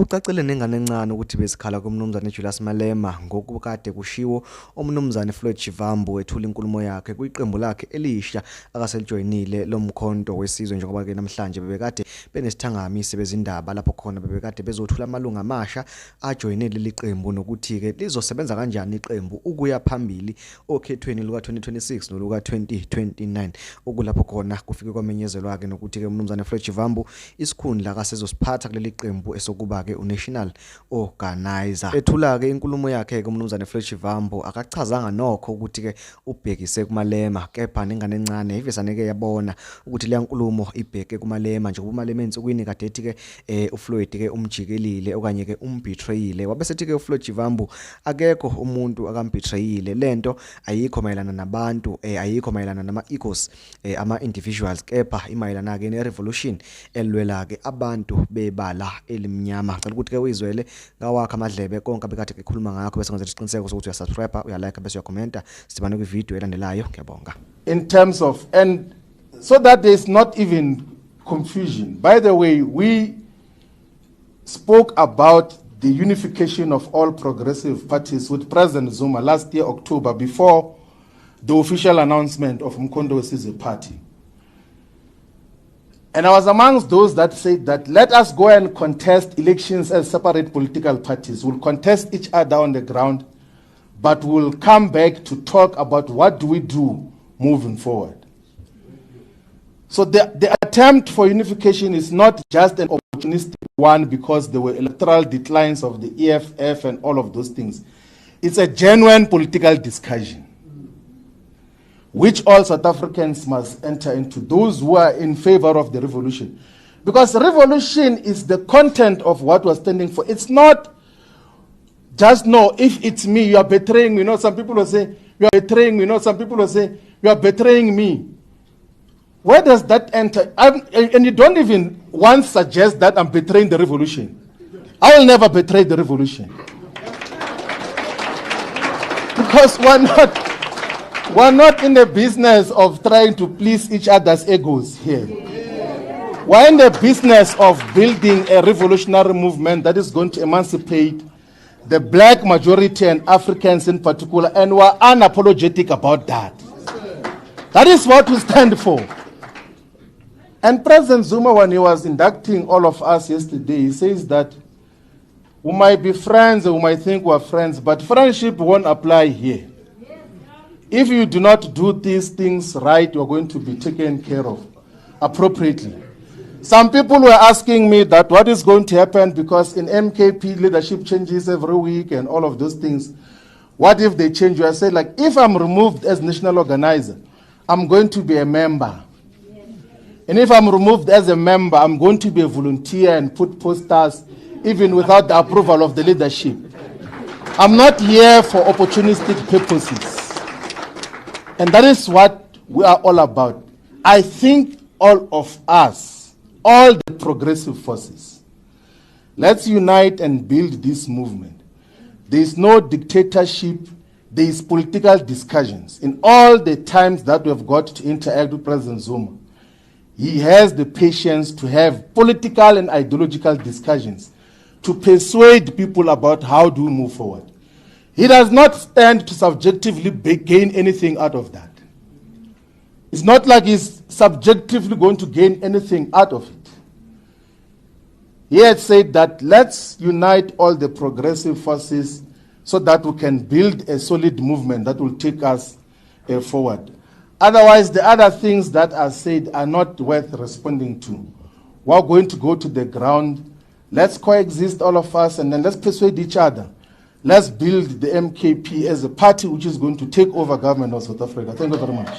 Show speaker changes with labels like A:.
A: Kucacile nengane encane ukuthi besikhala kumnumzane Julius Malema ngokukade kushiwo umnumzane Floyd Shivambu ethula inkulumo yakhe kuyiqembu lakhe elisha akaselijoyinile lomkhonto wesizwe njengoba ke namhlanje bebekade benesithangami sebezindaba lapho khona bebekade bezothula amalunga amasha ajoyinele liqembu nokuthi ke lizosebenza kanjani iqembu ukuya phambili okhethweni luka 2026 noluka 2029 okulapho khona kufike kwamenyezelwa ke nokuthi ke umnumzane Floyd Shivambu isikhundla akasezosiphatha kuleli qembu esokuba ke uNational Organizer. Ethula ke inkulumo yakhe ke umnumzane Floyd Shivambu akachazanga nokho ukuthi ke ubhekise kuMalema kepha nengane encane ivesane ke yabona ukuthi le nkulumo ibheke kuMalema njengoba uMalema ensukwini kade ethi ke uFloyd ke umjikelile okanye ke umbetrayile wabesethi ke uFloyd Shivambu akekho umuntu akambetrayile lento ayikho mayelana nabantu ayikho mayelana nama egos ama individuals kepha imayelana ke ne revolution elwela ke abantu bebala elimnyama. Ngicela ukuthi ke uyizwele ngawakha amadlebe konke abekade ekhuluma ngakho bese ngenza isiqiniseko sokuthi uyasubscribe uyalike bese uyakhomenta sibane kwivideo elandelayo. Ngiyabonga.
B: In terms of, and so that there's not even confusion. By the way, we spoke about the unification of all progressive parties with President Zuma last year, October, before the official announcement of Mkondo Wesizwe Party. And I was amongst those that said that let us go and contest elections as separate political parties. We'll contest each other on the ground, but we'll come back to talk about what do we do moving forward. So the attempt for unification is not just an opportunistic one because there were electoral declines of the EFF and all of those things. It's a genuine political discussion, which all South Africans must enter into, those who are in favor of the revolution. Because revolution is the content of what we're standing for. It's not just, no, if it's me, you are betraying me. You know, some people will say, you are betraying me. You know, some people will say, you are betraying me. Where does that enter? And you don't even once suggest that I'm betraying the revolution. I will never betray the revolution. Because we're not in the business of trying to please each other's egos here. We're in the business of building a revolutionary movement that is going to emancipate the black majority and Africans in particular, and we're unapologetic about that. That is what we stand for. And President Zuma, when he was inducting all of us yesterday, he says that we might be friends, or we might think we're friends, but friendship won't apply here. If you do not do these things right, you're going to be taken care of appropriately. Some people were asking me that what is going to happen because in MKP leadership changes every week and all of those things. What if they change? I said, like, if I'm removed as national organizer, I'm going to be a member. And if I'm removed as a member, I'm going to be a volunteer and put posters even without the approval of the leadership. I'm not here for opportunistic purposes. And that is what we are all about. I think all of us, all the progressive forces, let's unite and build this movement. There is no dictatorship, there is political discussions. In all the times that we have got to interact with President Zuma, he has the patience to have political and ideological discussions to persuade people about how do we move forward. He does not stand to subjectively gain anything out of that. It's not like he's subjectively going to gain anything out of it. He had said that let's unite all the progressive forces so that we can build a solid movement that will take us forward. Otherwise, the other things that are said are not worth responding to. We're going to go to the ground. Let's coexist, all of us, and then let's persuade each other. Let's build the MKP as a party which is going to take over government of South Africa. Thank you very much.